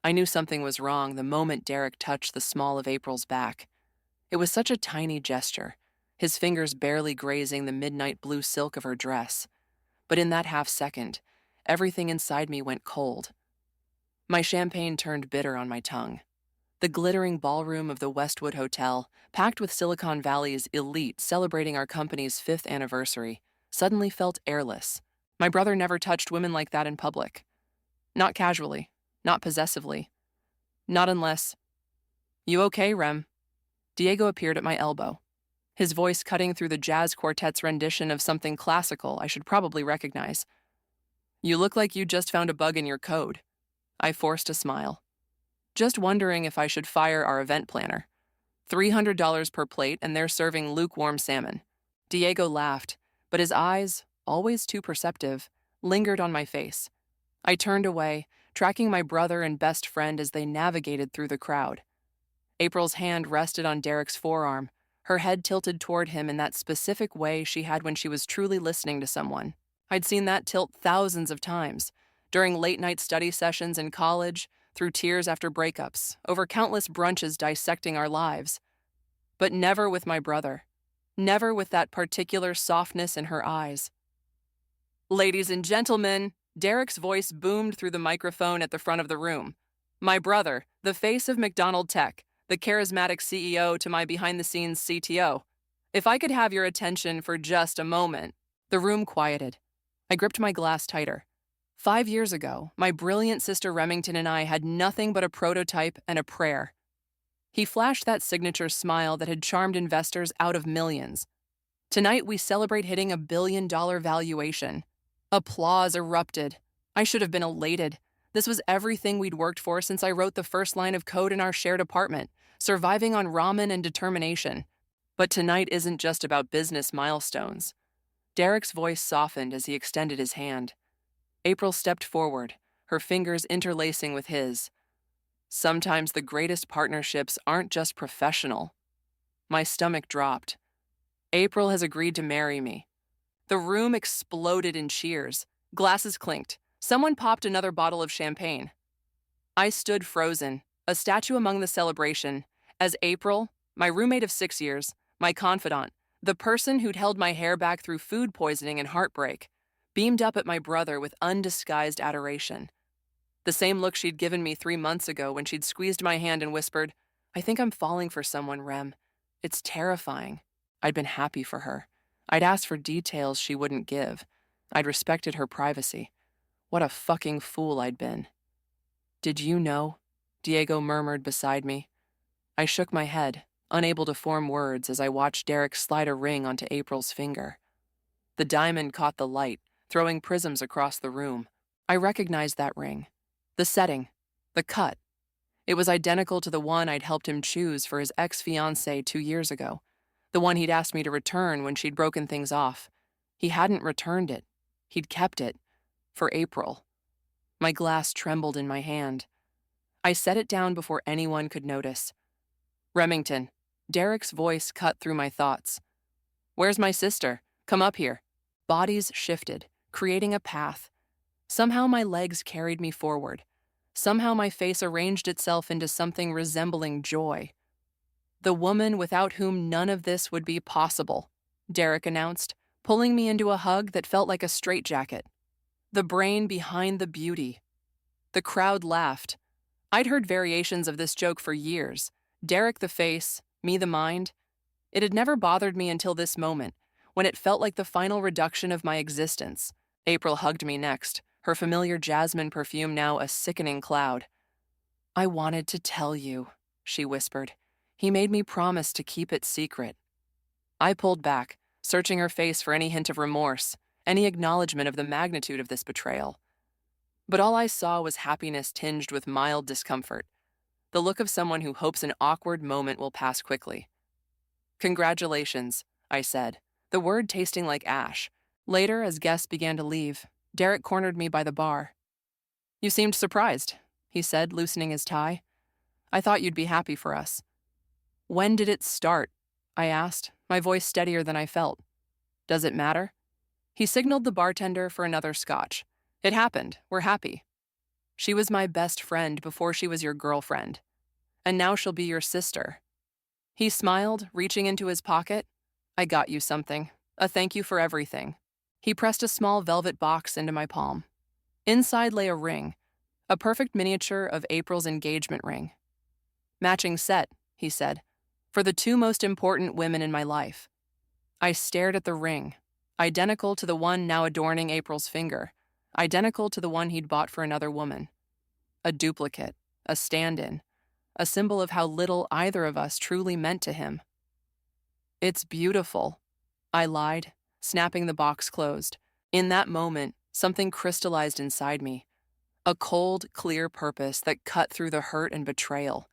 I knew something was wrong the moment Derek touched the small of April's back. It was such a tiny gesture, his fingers barely grazing the midnight blue silk of her dress. But in that half second, everything inside me went cold. My champagne turned bitter on my tongue. The glittering ballroom of the Westwood Hotel, packed with Silicon Valley's elite celebrating our company's 5th anniversary, suddenly felt airless. My brother never touched women like that in public. Not casually, not possessively. Not unless... "You okay, Rem?" Diego appeared at my elbow, his voice cutting through the jazz quartet's rendition of something classical I should probably recognize. "You look like you just found a bug in your code." I forced a smile. "Just wondering if I should fire our event planner. $300 per plate and they're serving lukewarm salmon." Diego laughed, but his eyes, always too perceptive, lingered on my face. I turned away, tracking my brother and best friend as they navigated through the crowd. April's hand rested on Derek's forearm, her head tilted toward him in that specific way she had when she was truly listening to someone. I'd seen that tilt thousands of times, during late-night study sessions in college, through tears after breakups, over countless brunches dissecting our lives. But never with my brother. Never with that particular softness in her eyes. "Ladies and gentlemen," Derek's voice boomed through the microphone at the front of the room. "My brother, the face of McDonald Tech, the charismatic CEO to my behind-the-scenes CTO. If I could have your attention for just a moment." The room quieted. I gripped my glass tighter. 5 years ago, my brilliant sister Remington and I had nothing but a prototype and a prayer. He flashed that signature smile that had charmed investors out of millions. Tonight, we celebrate hitting $1 billion valuation. Applause erupted. I should have been elated. This was everything we'd worked for since I wrote the first line of code in our shared apartment, surviving on ramen and determination. But tonight isn't just about business milestones. Derek's voice softened as he extended his hand. April stepped forward, her fingers interlacing with his. "Sometimes the greatest partnerships aren't just professional." My stomach dropped. April has agreed to marry me. The room exploded in cheers. Glasses clinked. Someone popped another bottle of champagne. I stood frozen, a statue among the celebration, as April, my roommate of 6 years, my confidant, the person who'd held my hair back through food poisoning and heartbreak, beamed up at my brother with undisguised adoration. The same look she'd given me 3 months ago when she'd squeezed my hand and whispered, "I think I'm falling for someone, Rem. It's terrifying." I'd been happy for her. I'd asked for details she wouldn't give. I'd respected her privacy. What a fucking fool I'd been. "Did you know?" Diego murmured beside me. I shook my head, unable to form words as I watched Derek slide a ring onto April's finger. The diamond caught the light, throwing prisms across the room. I recognized that ring. The setting. The cut. It was identical to the one I'd helped him choose for his ex-fiancée 2 years ago. The one he'd asked me to return when she'd broken things off. He hadn't returned it. He'd kept it. For April. My glass trembled in my hand. I set it down before anyone could notice. "Remington." Derek's voice cut through my thoughts. "Where's my sister? Come up here." Bodies shifted, creating a path. Somehow my legs carried me forward. Somehow my face arranged itself into something resembling joy. "The woman without whom none of this would be possible," Derek announced, pulling me into a hug that felt like a straitjacket. "The brain behind the beauty." The crowd laughed. I'd heard variations of this joke for years. Derek the face, me the mind. It had never bothered me until this moment, when it felt like the final reduction of my existence. April hugged me next, her familiar jasmine perfume now a sickening cloud. "I wanted to tell you," she whispered. "He made me promise to keep it secret." I pulled back, searching her face for any hint of remorse, any acknowledgement of the magnitude of this betrayal. But all I saw was happiness tinged with mild discomfort, the look of someone who hopes an awkward moment will pass quickly. "Congratulations," I said, the word tasting like ash. Later, as guests began to leave, Derek cornered me by the bar. "You seemed surprised," he said, loosening his tie. "I thought you'd be happy for us." "When did it start?" I asked, my voice steadier than I felt. "Does it matter?" He signaled the bartender for another scotch. "It happened. We're happy." She was my best friend before she was your girlfriend, and now she'll be your sister." He smiled, reaching into his pocket. "I got you something. A thank you for everything." He pressed a small velvet box into my palm. Inside lay a ring, a perfect miniature of April's engagement ring. "Matching set," he said, "for the two most important women in my life." I stared at the ring, identical to the one now adorning April's finger, identical to the one he'd bought for another woman. A duplicate, a stand-in, a symbol of how little either of us truly meant to him. "It's beautiful," I lied, snapping the box closed. In that moment, something crystallized inside me, a cold, clear purpose that cut through the hurt and betrayal.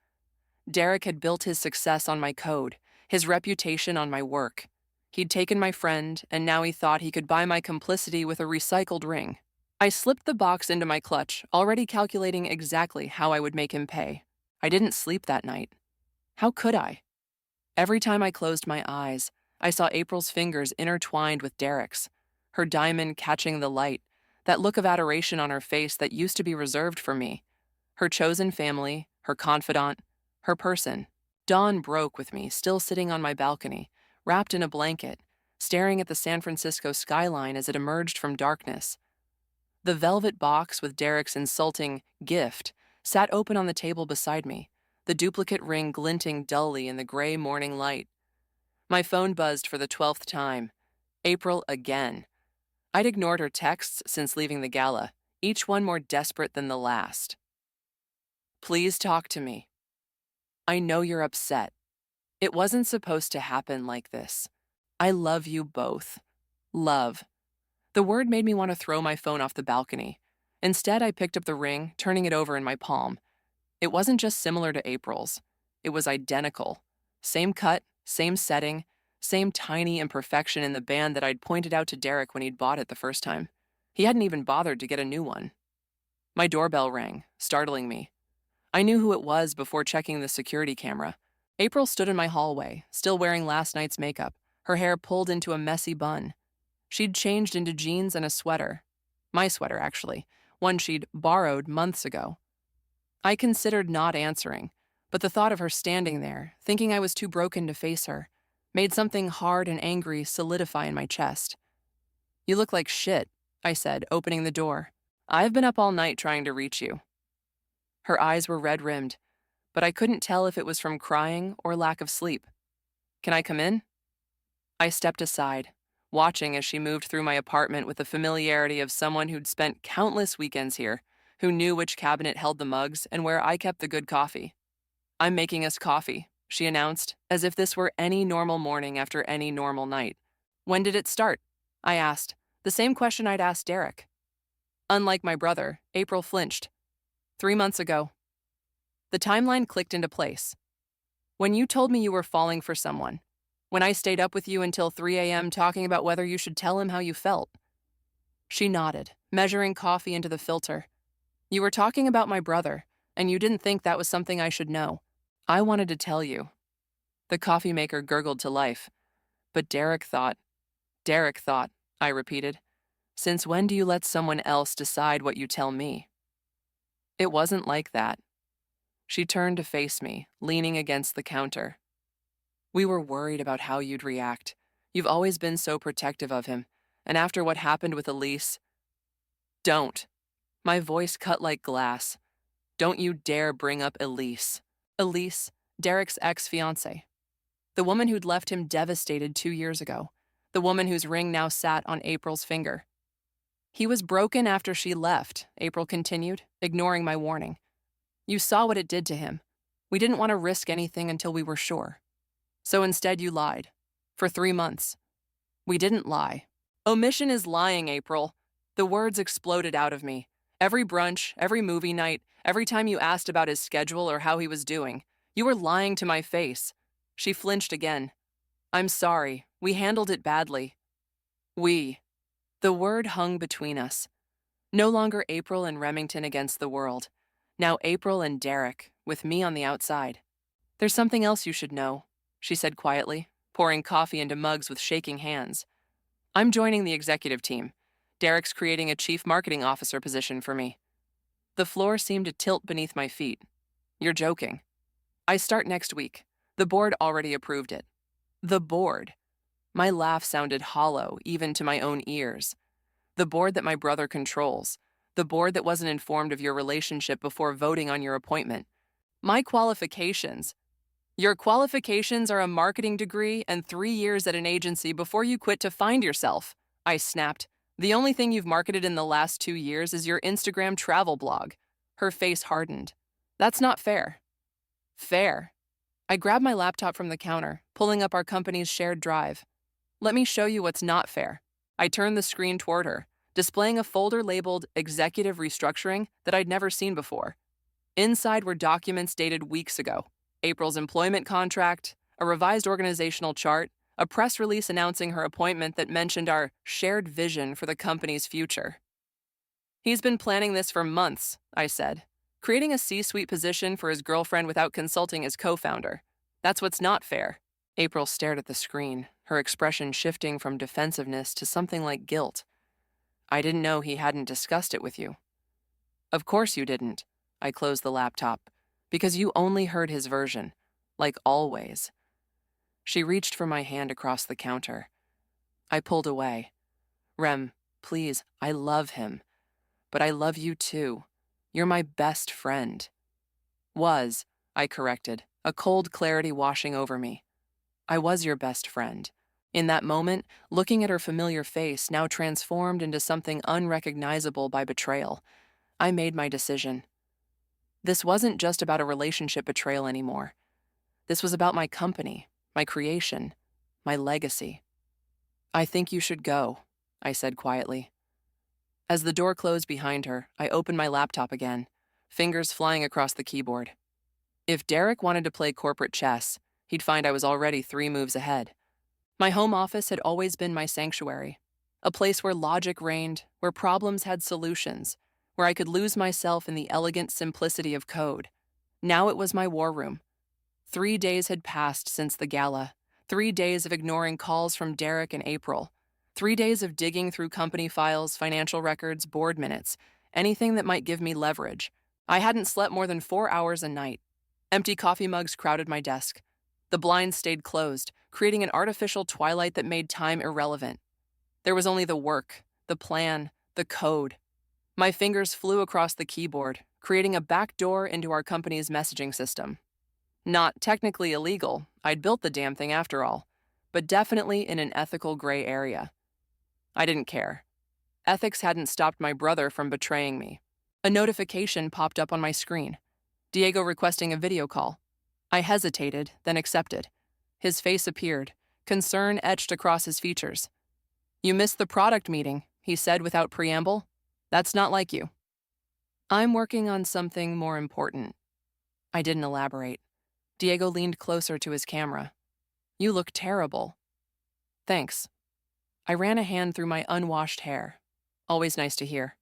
Derek had built his success on my code, his reputation on my work. He'd taken my friend, and now he thought he could buy my complicity with a recycled ring. I slipped the box into my clutch, already calculating exactly how I would make him pay. I didn't sleep that night. How could I? Every time I closed my eyes, I saw April's fingers intertwined with Derek's, her diamond catching the light, that look of adoration on her face that used to be reserved for me. Her chosen family, her confidant, her person. Dawn broke with me, still sitting on my balcony, wrapped in a blanket, staring at the San Francisco skyline as it emerged from darkness. The velvet box with Derek's insulting gift sat open on the table beside me, the duplicate ring glinting dully in the gray morning light. My phone buzzed for the 12th time. April again. I'd ignored her texts since leaving the gala, each one more desperate than the last. "Please talk to me. I know you're upset. It wasn't supposed to happen like this. I love you both. Love." The word made me want to throw my phone off the balcony. Instead, I picked up the ring, turning it over in my palm. It wasn't just similar to April's. It was identical. Same cut, same setting, same tiny imperfection in the band that I'd pointed out to Derek when he'd bought it the first time. He hadn't even bothered to get a new one. My doorbell rang, startling me. I knew who it was before checking the security camera. April stood in my hallway, still wearing last night's makeup, her hair pulled into a messy bun. She'd changed into jeans and a sweater. My sweater, actually, one she'd borrowed months ago. I considered not answering, but the thought of her standing there, thinking I was too broken to face her, made something hard and angry solidify in my chest. "You look like shit," I said, opening the door. "I've been up all night trying to reach you." Her eyes were red-rimmed, but I couldn't tell if it was from crying or lack of sleep. "Can I come in?" I stepped aside, watching as she moved through my apartment with the familiarity of someone who'd spent countless weekends here, who knew which cabinet held the mugs and where I kept the good coffee. "I'm making us coffee," she announced, as if this were any normal morning after any normal night. "When did it start?" I asked, the same question I'd asked Derek. Unlike my brother, April flinched. 3 months ago. The timeline clicked into place. "When you told me you were falling for someone. When I stayed up with you until 3 a.m. talking about whether you should tell him how you felt." She nodded, measuring coffee into the filter. "You were talking about my brother, and you didn't think that was something I should know. I wanted to tell you." The coffee maker gurgled to life. "But Derek thought," I repeated. "Since when do you let someone else decide what you tell me?" "It wasn't like that." She turned to face me, leaning against the counter. "We were worried about how you'd react. You've always been so protective of him, and after what happened with Elise—" "Don't." My voice cut like glass. "Don't you dare bring up Elise." Elise, Derek's ex-fiancée. The woman who'd left him devastated 2 years ago. The woman whose ring now sat on April's finger. "He was broken after she left," April continued, ignoring my warning. "You saw what it did to him. We didn't want to risk anything until we were sure. So instead you lied. For 3 months. We didn't lie." "Omission is lying, April." The words exploded out of me. Every brunch, every movie night, every time you asked about his schedule or how he was doing, you were lying to my face. She flinched again. "I'm sorry. We handled it badly." "We." The word hung between us. No longer April and Remington against the world. Now April and Derek, with me on the outside. "There's something else you should know," she said quietly, pouring coffee into mugs with shaking hands. "I'm joining the executive team. Derek's creating a chief marketing officer position for me." The floor seemed to tilt beneath my feet. You're joking. I start next week. The board already approved it. The board. My laugh sounded hollow, even to my own ears. The board that my brother controls. The board that wasn't informed of your relationship before voting on your appointment. My qualifications. Your qualifications are a marketing degree and 3 years at an agency before you quit to find yourself. I snapped. The only thing you've marketed in the last 2 years is your Instagram travel blog. Her face hardened. That's not fair. Fair. I grabbed my laptop from the counter, pulling up our company's shared drive. Let me show you what's not fair. I turned the screen toward her, displaying a folder labeled Executive Restructuring that I'd never seen before. Inside were documents dated weeks ago. April's employment contract, a revised organizational chart, a press release announcing her appointment that mentioned our shared vision for the company's future. He's been planning this for months, I said, creating a C-suite position for his girlfriend without consulting his co-founder. That's what's not fair. April stared at the screen, her expression shifting from defensiveness to something like guilt. I didn't know he hadn't discussed it with you. Of course you didn't. I closed the laptop. Because you only heard his version, like always. She reached for my hand across the counter. I pulled away. Rem, please, I love him. But I love you too. You're my best friend. Was, I corrected, a cold clarity washing over me. I was your best friend. In that moment, looking at her familiar face now transformed into something unrecognizable by betrayal, I made my decision. This wasn't just about a relationship betrayal anymore. This was about my company, my creation, my legacy. I think you should go, I said quietly. As the door closed behind her, I opened my laptop again, fingers flying across the keyboard. If Derek wanted to play corporate chess, he'd find I was already 3 moves ahead. My home office had always been my sanctuary, a place where logic reigned, where problems had solutions, where I could lose myself in the elegant simplicity of code. Now it was my war room. 3 days had passed since the gala, 3 days of ignoring calls from Derek and April, 3 days of digging through company files, financial records, board minutes, anything that might give me leverage. I hadn't slept more than 4 hours a night. Empty coffee mugs crowded my desk. The blinds stayed closed, creating an artificial twilight that made time irrelevant. There was only the work, the plan, the code. My fingers flew across the keyboard, creating a back door into our company's messaging system. Not technically illegal, I'd built the damn thing after all, but definitely in an ethical gray area. I didn't care. Ethics hadn't stopped my brother from betraying me. A notification popped up on my screen. Diego requesting a video call. I hesitated, then accepted. His face appeared, concern etched across his features. You missed the product meeting, he said without preamble. That's not like you. I'm working on something more important. I didn't elaborate. Diego leaned closer to his camera. You look terrible. Thanks. I ran a hand through my unwashed hair. Always nice to hear.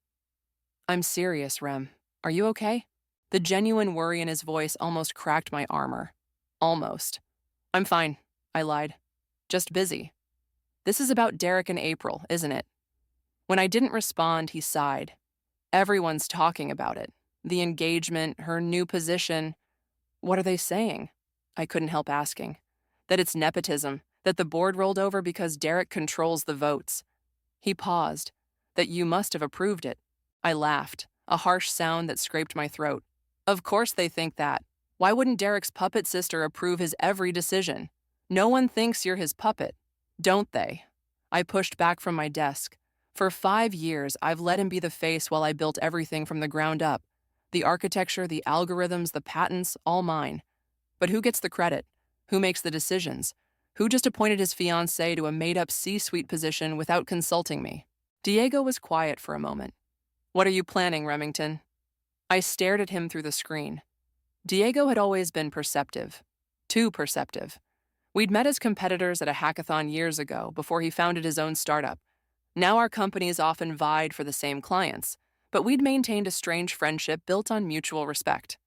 I'm serious, Rem. Are you okay? The genuine worry in his voice almost cracked my armor. Almost. I'm fine, I lied. Just busy. This is about Derek and April, isn't it? When I didn't respond, he sighed. Everyone's talking about it. The engagement, her new position. What are they saying? I couldn't help asking. That it's nepotism, that the board rolled over because Derek controls the votes. He paused. That you must have approved it. I laughed, a harsh sound that scraped my throat. Of course they think that. Why wouldn't Derek's puppet sister approve his every decision? No one thinks you're his puppet, don't they? I pushed back from my desk. For 5 years, I've let him be the face while I built everything from the ground up. The architecture, the algorithms, the patents, all mine. But who gets the credit? Who makes the decisions? Who just appointed his fiancée to a made-up C-suite position without consulting me? Diego was quiet for a moment. What are you planning, Remington? I stared at him through the screen. Diego had always been perceptive. Too perceptive. We'd met as competitors at a hackathon years ago before he founded his own startup. Now our companies often vied for the same clients, but we'd maintained a strange friendship built on mutual respect.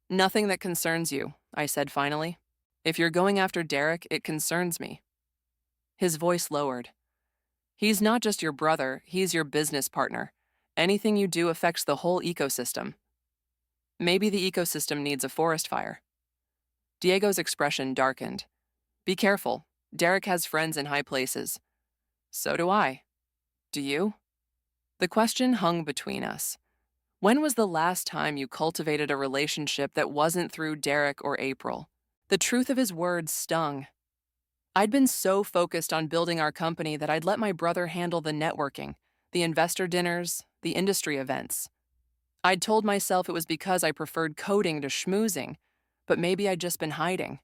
Nothing that concerns you, I said finally. If you're going after Derek, it concerns me. His voice lowered. He's not just your brother, he's your business partner. Anything you do affects the whole ecosystem. Maybe the ecosystem needs a forest fire. Diego's expression darkened. Be careful. Derek has friends in high places. So do I. Do you? The question hung between us. When was the last time you cultivated a relationship that wasn't through Derek or April? The truth of his words stung. I'd been so focused on building our company that I'd let my brother handle the networking, the investor dinners, the industry events. I'd told myself it was because I preferred coding to schmoozing, but maybe I'd just been hiding.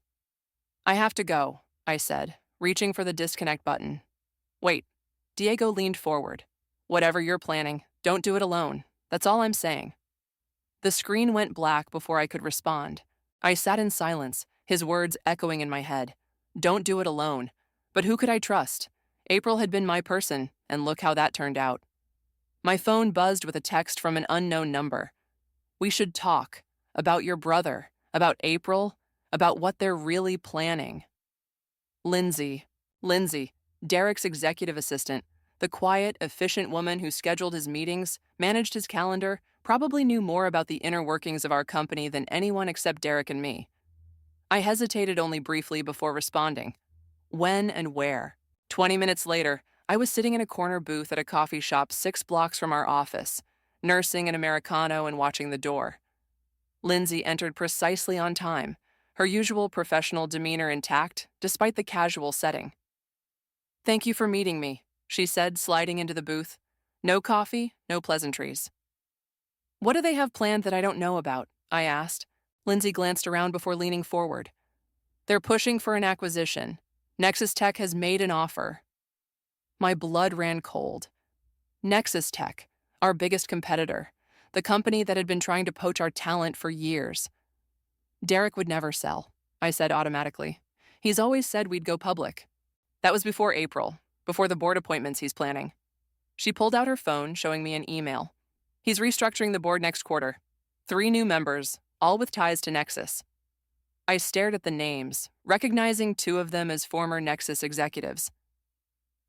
I have to go, I said, reaching for the disconnect button. Wait. Diego leaned forward. Whatever you're planning, don't do it alone. That's all I'm saying. The screen went black before I could respond. I sat in silence, his words echoing in my head. Don't do it alone. But who could I trust? April had been my person, and look how that turned out. My phone buzzed with a text from an unknown number. We should talk. About your brother. About April. About what they're really planning. Lindsay, Derek's executive assistant, the quiet, efficient woman who scheduled his meetings, managed his calendar, probably knew more about the inner workings of our company than anyone except Derek and me. I hesitated only briefly before responding. When and where? 20 minutes later, I was sitting in a corner booth at a coffee shop 6 blocks from our office, nursing an Americano and watching the door. Lindsay entered precisely on time, her usual professional demeanor intact, despite the casual setting. Thank you for meeting me, she said, sliding into the booth. No coffee, no pleasantries. What do they have planned that I don't know about? I asked. Lindsay glanced around before leaning forward. They're pushing for an acquisition. Nexus Tech has made an offer. My blood ran cold. Nexus Tech, our biggest competitor, the company that had been trying to poach our talent for years. Derek would never sell, I said automatically. He's always said we'd go public. That was before April, before the board appointments he's planning. She pulled out her phone, showing me an email. He's restructuring the board next quarter. 3 new members, all with ties to Nexus. I stared at the names, recognizing 2 of them as former Nexus executives.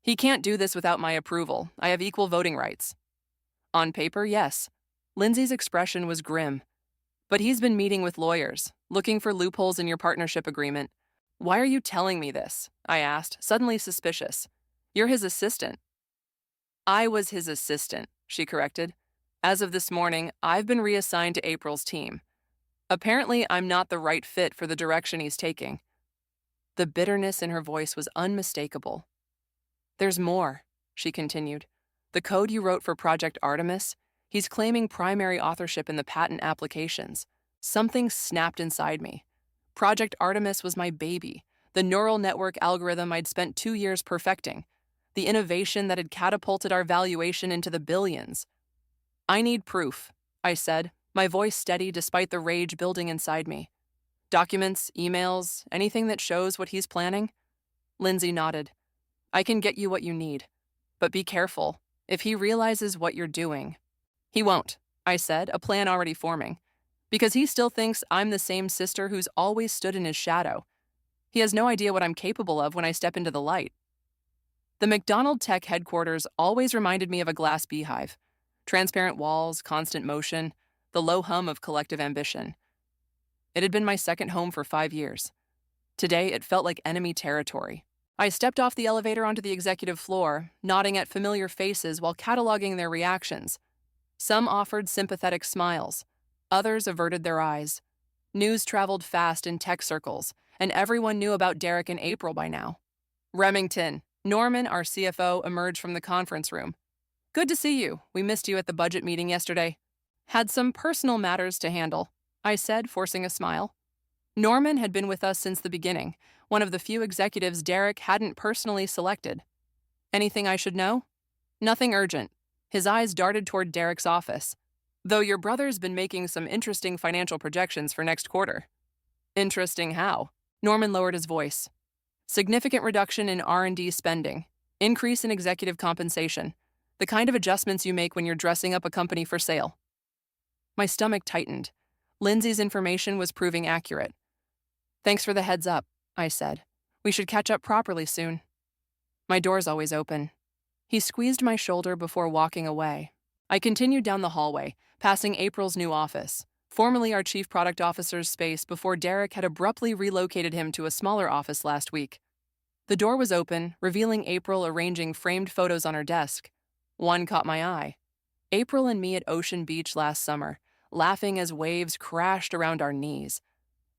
He can't do this without my approval. I have equal voting rights. On paper, yes. Lindsay's expression was grim. But he's been meeting with lawyers, looking for loopholes in your partnership agreement. Why are you telling me this? I asked, suddenly suspicious. You're his assistant. I was his assistant, she corrected. As of this morning, I've been reassigned to April's team. Apparently, I'm not the right fit for the direction he's taking. The bitterness in her voice was unmistakable. There's more, she continued. The code you wrote for Project Artemis, he's claiming primary authorship in the patent applications. Something snapped inside me. Project Artemis was my baby, the neural network algorithm I'd spent 2 years perfecting, the innovation that had catapulted our valuation into the billions. I need proof, I said, my voice steady despite the rage building inside me. Documents, emails, anything that shows what he's planning? Lindsay nodded. I can get you what you need. But be careful. If he realizes what you're doing. He won't, I said, a plan already forming. Because he still thinks I'm the same sister who's always stood in his shadow. He has no idea what I'm capable of when I step into the light. The McDonald Tech headquarters always reminded me of a glass beehive. Transparent walls, constant motion, the low hum of collective ambition. It had been my second home for 5 years. Today, it felt like enemy territory. I stepped off the elevator onto the executive floor, nodding at familiar faces while cataloging their reactions. Some offered sympathetic smiles. Others averted their eyes. News traveled fast in tech circles, and everyone knew about Derek and April by now. Remington, Norman, our CFO, emerged from the conference room. Good to see you. We missed you at the budget meeting yesterday. Had some personal matters to handle, I said, forcing a smile. Norman had been with us since the beginning, one of the few executives Derek hadn't personally selected. Anything I should know? Nothing urgent. His eyes darted toward Derek's office. Though your brother's been making some interesting financial projections for next quarter. Interesting how? Norman lowered his voice. Significant reduction in R&D spending. Increase in executive compensation. The kind of adjustments you make when you're dressing up a company for sale. My stomach tightened. Lindsay's information was proving accurate. Thanks for the heads up, I said. We should catch up properly soon. My door's always open. He squeezed my shoulder before walking away. I continued down the hallway, passing April's new office, formerly our chief product officer's space before Derek had abruptly relocated him to a smaller office last week. The door was open, revealing April arranging framed photos on her desk. One caught my eye. April and me at Ocean Beach last summer, laughing as waves crashed around our knees.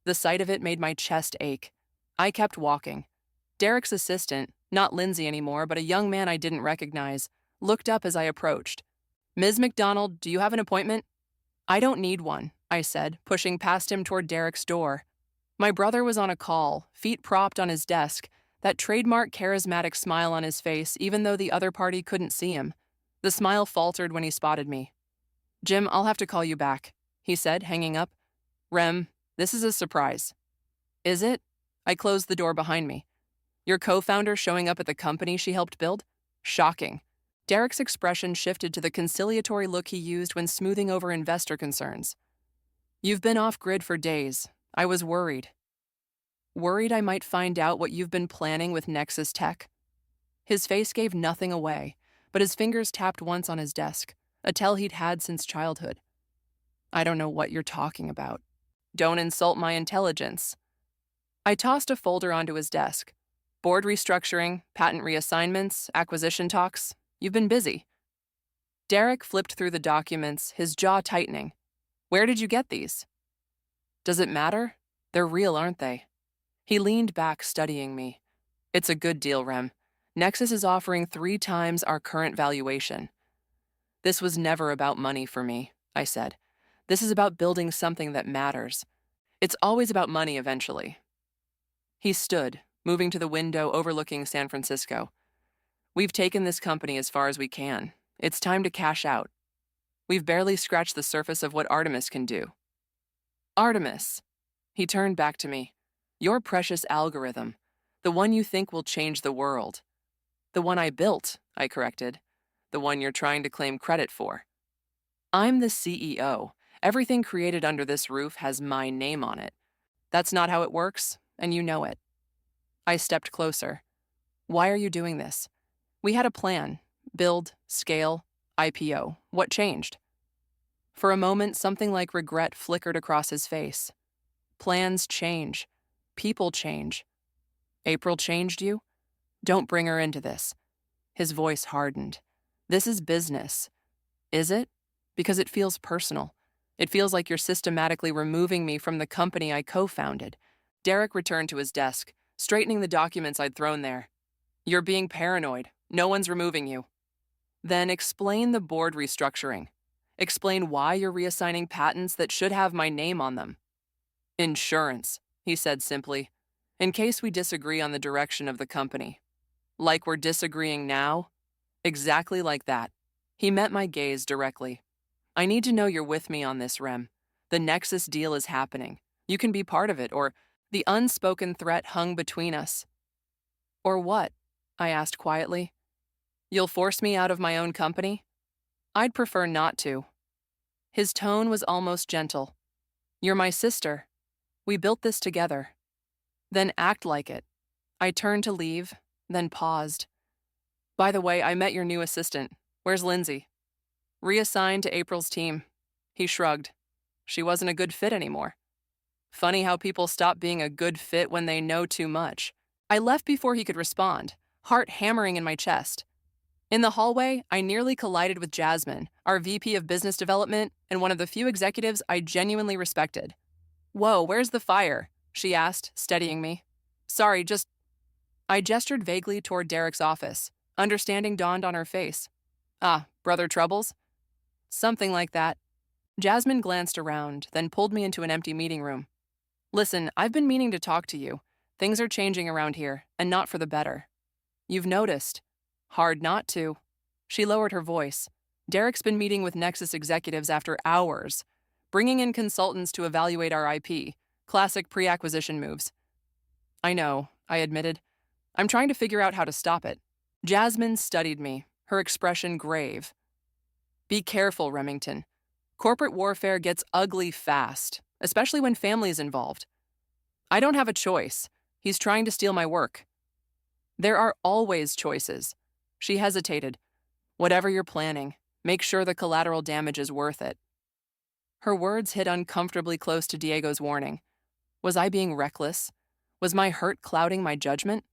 The sight of it made my chest ache. I kept walking. Derek's assistant, not Lindsay anymore, but a young man I didn't recognize, looked up as I approached. "Ms. McDonald, do you have an appointment?" "I don't need one," I said, pushing past him toward Derek's door. My brother was on a call, feet propped on his desk, that trademark charismatic smile on his face even though the other party couldn't see him. The smile faltered when he spotted me. "Jim, I'll have to call you back," he said, hanging up. "Rem, this is a surprise." "Is it?" I closed the door behind me. "Your co-founder showing up at the company she helped build? Shocking." Derek's expression shifted to the conciliatory look he used when smoothing over investor concerns. "You've been off-grid for days. I was worried." "Worried I might find out what you've been planning with Nexus Tech?" His face gave nothing away, but his fingers tapped once on his desk, a tell he'd had since childhood. "I don't know what you're talking about." "Don't insult my intelligence." I tossed a folder onto his desk. "Board restructuring, patent reassignments, acquisition talks. You've been busy." Derek flipped through the documents, his jaw tightening. "Where did you get these?" "Does it matter? They're real, aren't they?" He leaned back, studying me. "It's a good deal, Rem. Nexus is offering 3 times our current valuation." "This was never about money for me," I said. "This is about building something that matters. It's always about money eventually." He stood, moving to the window overlooking San Francisco. "We've taken this company as far as we can. It's time to cash out. We've barely scratched the surface of what Artemis can do." "Artemis." He turned back to me. "Your precious algorithm. The one you think will change the world." "The one I built," I corrected. "The one you're trying to claim credit for." "I'm the CEO. Everything created under this roof has my name on it. That's not how it works, and you know it." I stepped closer. "Why are you doing this?" "We had a plan. Build, scale, IPO. What changed?" For a moment, something like regret flickered across his face. "Plans change. People change." "April changed you?" "Don't bring her into this." His voice hardened. "This is business." "Is it?" "Because it feels personal. It feels like you're systematically removing me from the company I co-founded." Derek returned to his desk, straightening the documents I'd thrown there. "You're being paranoid. No one's removing you." "Then explain the board restructuring. Explain why you're reassigning patents that should have my name on them." "Insurance," he said simply, "in case we disagree on the direction of the company." "Like we're disagreeing now?" "Exactly like that." He met my gaze directly. "I need to know you're with me on this, Rem. The Nexus deal is happening. You can be part of it, or..." The unspoken threat hung between us. "Or what?" I asked quietly. "You'll force me out of my own company?" "I'd prefer not to." His tone was almost gentle. "You're my sister. We built this together." "Then act like it." I turned to leave, then paused. "By the way, I met your new assistant. Where's Lindsay?" "Reassigned to April's team." He shrugged. "She wasn't a good fit anymore." Funny how people stop being a good fit when they know too much. I left before he could respond, heart hammering in my chest. In the hallway, I nearly collided with Jasmine, our VP of Business Development, and one of the few executives I genuinely respected. "Whoa, where's the fire?" she asked, steadying me. "Sorry, just..." I gestured vaguely toward Derek's office. Understanding dawned on her face. "Ah, brother troubles?" "Something like that." Jasmine glanced around, then pulled me into an empty meeting room. "Listen, I've been meaning to talk to you. Things are changing around here, and not for the better." "You've noticed." "Hard not to." She lowered her voice. "Derek's been meeting with Nexus executives after hours, bringing in consultants to evaluate our IP, classic pre-acquisition moves." "I know," I admitted. "I'm trying to figure out how to stop it." Jasmine studied me, her expression grave. "Be careful, Remington. Corporate warfare gets ugly fast, especially when family's involved." "I don't have a choice. He's trying to steal my work." "There are always choices." She hesitated. "Whatever you're planning, Make sure the collateral damage is worth it. Her words hit uncomfortably close to Diego's warning. Was I being reckless? Was my hurt clouding my judgment?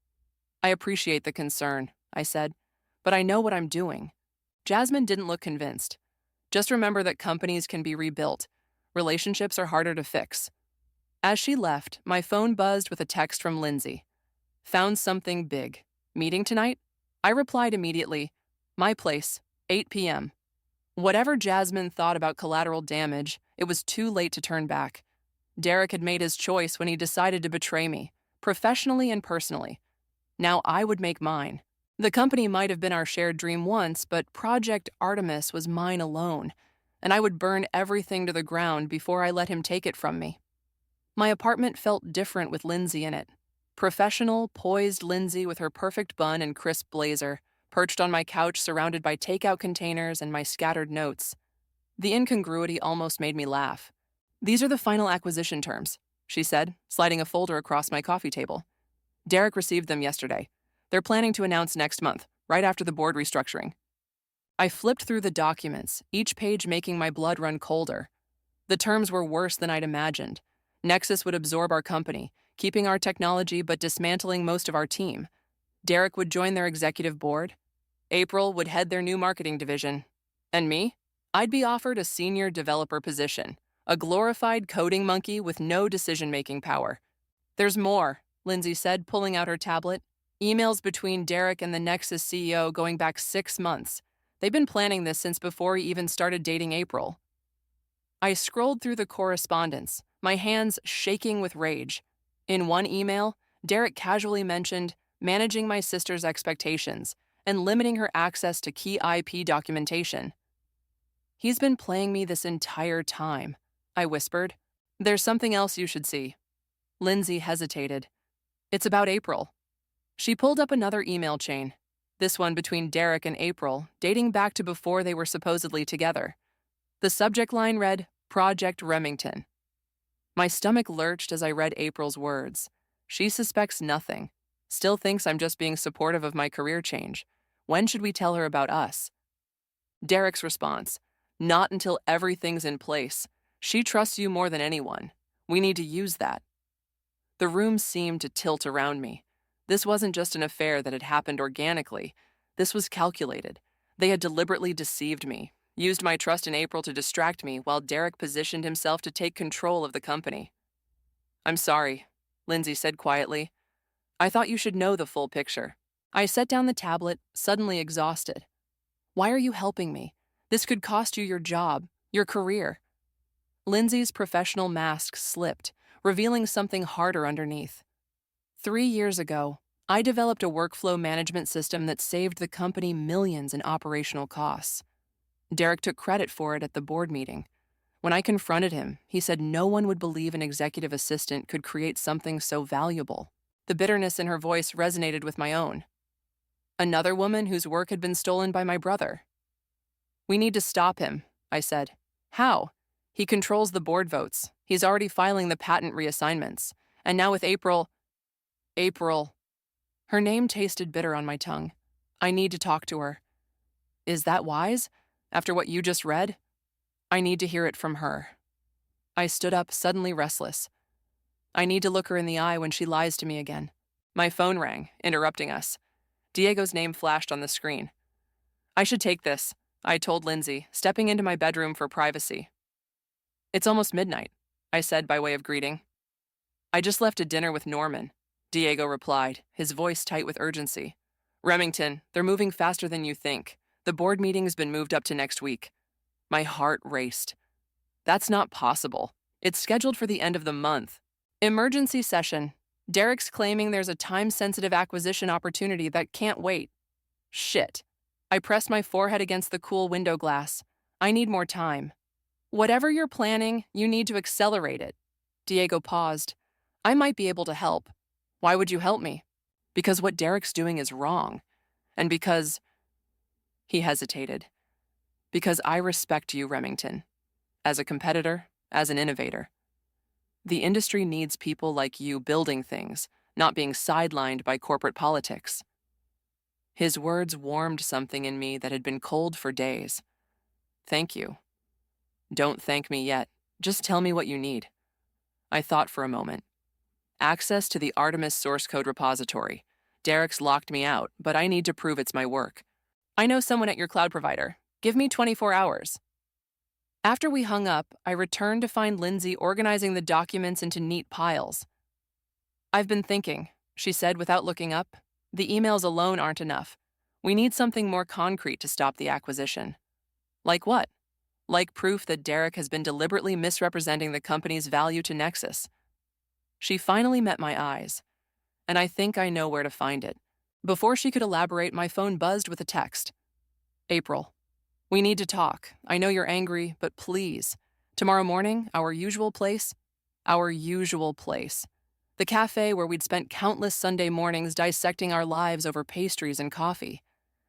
I appreciate the concern, I said, but I know what I'm doing. Jasmine didn't look convinced. Just remember that companies can be rebuilt. Relationships are harder to fix. As she left, my phone buzzed with a text from Lindsay. Found something big. Meeting tonight? I replied immediately. My place, 8 p.m. Whatever Jasmine thought about collateral damage, it was too late to turn back. Derek had made his choice when he decided to betray me, professionally and personally. Now I would make mine. The company might have been our shared dream once, but Project Artemis was mine alone, and I would burn everything to the ground before I let him take it from me. My apartment felt different with Lindsay in it. Professional, poised Lindsay with her perfect bun and crisp blazer, perched on my couch surrounded by takeout containers and my scattered notes. The incongruity almost made me laugh. These are the final acquisition terms, she said, sliding a folder across my coffee table. Derek received them yesterday. They're planning to announce next month, right after the board restructuring. I flipped through the documents, each page making my blood run colder. The terms were worse than I'd imagined. Nexus would absorb our company, keeping our technology but dismantling most of our team. Derek would join their executive board. April would head their new marketing division. And me? I'd be offered a senior developer position, a glorified coding monkey with no decision-making power. There's more, Lindsay said, pulling out her tablet. Emails between Derek and the Nexus CEO going back 6 months. They've been planning this since before he even started dating April. I scrolled through the correspondence, my hands shaking with rage. In one email, Derek casually mentioned managing my sister's expectations and limiting her access to key IP documentation. He's been playing me this entire time, I whispered. There's something else you should see. Lindsay hesitated. It's about April. She pulled up another email chain, this one between Derek and April, dating back to before they were supposedly together. The subject line read, Project Remington. My stomach lurched as I read April's words. She suspects nothing, still thinks I'm just being supportive of my career change. When should we tell her about us? Derek's response, not until everything's in place. She trusts you more than anyone. We need to use that. The room seemed to tilt around me. This wasn't just an affair that had happened organically. This was calculated. They had deliberately deceived me, used my trust in April to distract me while Derek positioned himself to take control of the company. I'm sorry, Lindsay said quietly. I thought you should know the full picture. I set down the tablet, suddenly exhausted. Why are you helping me? This could cost you your job, your career. Lindsay's professional mask slipped, revealing something harder underneath. 3 years ago, I developed a workflow management system that saved the company millions in operational costs. Derek took credit for it at the board meeting. When I confronted him, he said no one would believe an executive assistant could create something so valuable. The bitterness in her voice resonated with my own. Another woman whose work had been stolen by my brother. We need to stop him, I said. How? He controls the board votes. He's already filing the patent reassignments. And now with April. Her name tasted bitter on my tongue. I need to talk to her. Is that wise? After what you just read? I need to hear it from her. I stood up, suddenly restless. I need to look her in the eye when she lies to me again. My phone rang, interrupting us. Diego's name flashed on the screen. I should take this, I told Lindsay, stepping into my bedroom for privacy. It's almost midnight, I said by way of greeting. I just left a dinner with Norman, Diego replied, his voice tight with urgency. Remington, they're moving faster than you think. The board meeting has been moved up to next week. My heart raced. That's not possible. It's scheduled for the end of the month. Emergency session. Derek's claiming there's a time-sensitive acquisition opportunity that can't wait. Shit. I pressed my forehead against the cool window glass. I need more time. Whatever you're planning, you need to accelerate it. Diego paused. I might be able to help. Why would you help me? Because what Derek's doing is wrong. And because... He hesitated. Because I respect you, Remington. As a competitor, as an innovator. The industry needs people like you building things, not being sidelined by corporate politics. His words warmed something in me that had been cold for days. Thank you. Don't thank me yet. Just tell me what you need. I thought for a moment. Access to the Artemis source code repository. Derek's locked me out, but I need to prove it's my work. I know someone at your cloud provider. Give me 24 hours. After we hung up, I returned to find Lindsay organizing the documents into neat piles. I've been thinking, she said without looking up. The emails alone aren't enough. We need something more concrete to stop the acquisition. Like what? Like proof that Derek has been deliberately misrepresenting the company's value to Nexus. She finally met my eyes, and I think I know where to find it. Before she could elaborate, my phone buzzed with a text. April, we need to talk. I know you're angry, but please. Tomorrow morning, our usual place. Our usual place. The cafe where we'd spent countless Sunday mornings dissecting our lives over pastries and coffee.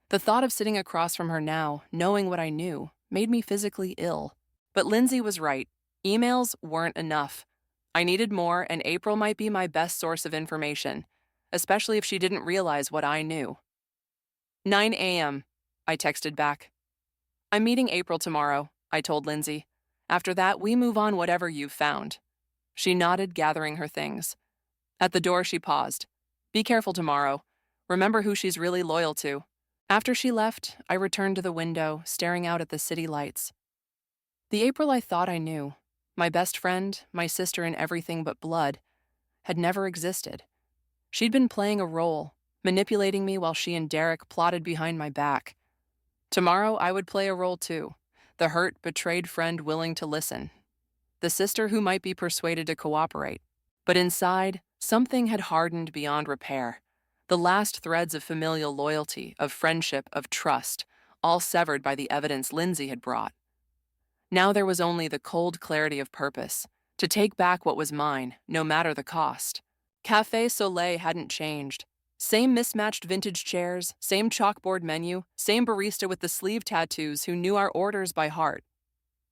The thought of sitting across from her now, knowing what I knew, made me physically ill. But Lindsay was right. Emails weren't enough. I needed more, and April might be my best source of information, especially if she didn't realize what I knew. 9 a.m., I texted back. I'm meeting April tomorrow, I told Lindsay. After that, we move on whatever you've found. She nodded, gathering her things. At the door, she paused. Be careful tomorrow. Remember who she's really loyal to. After she left, I returned to the window, staring out at the city lights. The April I thought I knew, my best friend, my sister in everything but blood, had never existed. She'd been playing a role, manipulating me while she and Derek plotted behind my back. Tomorrow, I would play a role too, the hurt, betrayed friend willing to listen, the sister who might be persuaded to cooperate. But inside, something had hardened beyond repair. The last threads of familial loyalty, of friendship, of trust, all severed by the evidence Lindsay had brought. Now there was only the cold clarity of purpose, to take back what was mine, no matter the cost. Café Soleil hadn't changed. Same mismatched vintage chairs, same chalkboard menu, same barista with the sleeve tattoos who knew our orders by heart.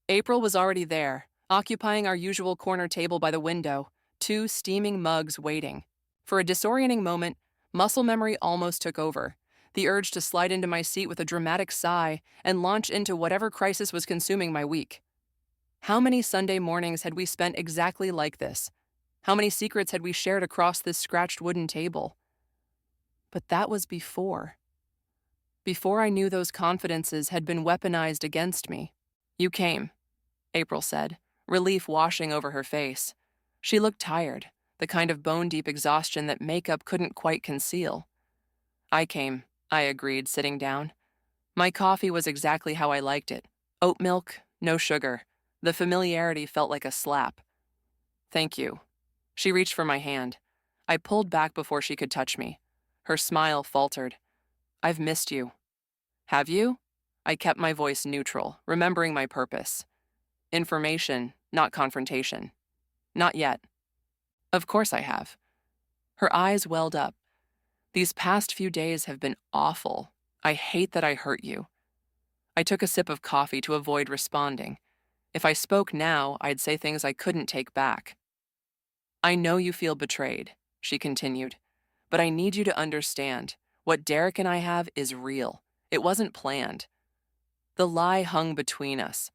April was already there, occupying our usual corner table by the window, 2 steaming mugs waiting. For a disorienting moment, muscle memory almost took over, the urge to slide into my seat with a dramatic sigh and launch into whatever crisis was consuming my week. How many Sunday mornings had we spent exactly like this? How many secrets had we shared across this scratched wooden table? But that was before. Before I knew those confidences had been weaponized against me. You came, April said, relief washing over her face. She looked tired, the kind of bone-deep exhaustion that makeup couldn't quite conceal. I came, I agreed, sitting down. My coffee was exactly how I liked it. Oat milk, no sugar. The familiarity felt like a slap. Thank you. She reached for my hand. I pulled back before she could touch me. Her smile faltered. I've missed you. Have you? I kept my voice neutral, remembering my purpose. Information, not confrontation. Not yet. Of course I have. Her eyes welled up. These past few days have been awful. I hate that I hurt you. I took a sip of coffee to avoid responding. If I spoke now, I'd say things I couldn't take back. I know you feel betrayed, she continued, but I need you to understand. What Derek and I have is real. It wasn't planned. The lie hung between us.